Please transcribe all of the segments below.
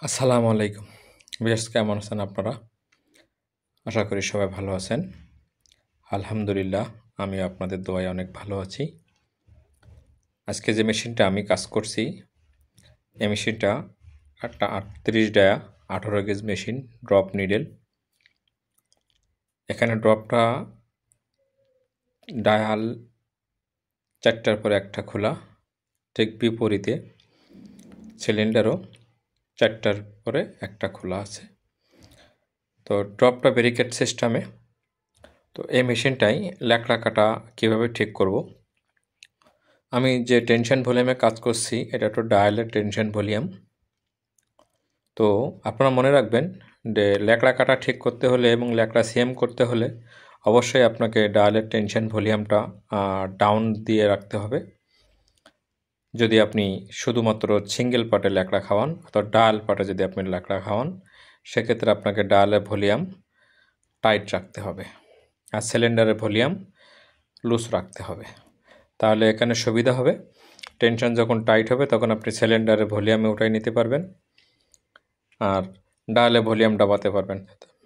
আসসালামু আলাইকুম। বেশ কেমন আছেন আপনারা? আশা করি সবাই ভালো আছেন। আলহামদুলিল্লাহ, আমি আপনাদের দোয়ায় অনেক ভালো আছি। আজকে যে মেশিনটা আমি কাজ করছি, এই মেশিনটা একটা 38 dia 18 gauge machine, drop needle. এখানে ড্রপটা ডায়াল 4টার পরে একটা খোলা, ঠিক বিপরীতে সিলিন্ডারও 4টার পরে একটা খোলা আছে। তো ড্রপটা ব্যারিকেড সিস্টেমে। তো এই মেশিনটাই ল্যাকড়া কাটা কীভাবে ঠিক করব। আমি যে টেনশন ভলিউমে কাজ করছি এটা তো ডায়ালের টেনশন ভলিউম। তো আপনারা মনে রাখবেন যে ল্যাকড়া কাটা ঠিক করতে হলে এবং ল্যাকড়া সিএম করতে হলে অবশ্যই আপনাকে ডায়ালের টেনশন ভলিউমটা ডাউন দিয়ে রাখতে হবে। যদি আপনি শুধুমাত্র সিঙ্গেল পার্টে ল্যাকড়া খাওয়ান অর্থাৎ ডায়াল পার্টে যদি আপনি ল্যাকড়া খাওয়ান, সেক্ষেত্রে আপনাকে ডায়ালের ভলিউম টাইট রাখতে হবে আর সিলিন্ডারের ভলিউম লুজ রাখতে হবে। তাহলে এখানে সুবিধা হবে। টেনশন যখন টাইট হবে তখন আপনি সিলিন্ডারের ভলিউমে উঠাই নিতে পারবেন আর ডায়ালে ভলিউম দাবাতে পারবেন।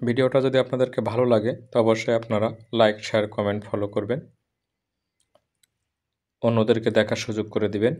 ভিডিওটা যদি আপনাদেরকে ভালো লাগে তো অবশ্যই আপনারা লাইক, শেয়ার, কমেন্ট, ফলো করবেন, অন্যদেরকে দেখার সুযোগ করে দিবেন।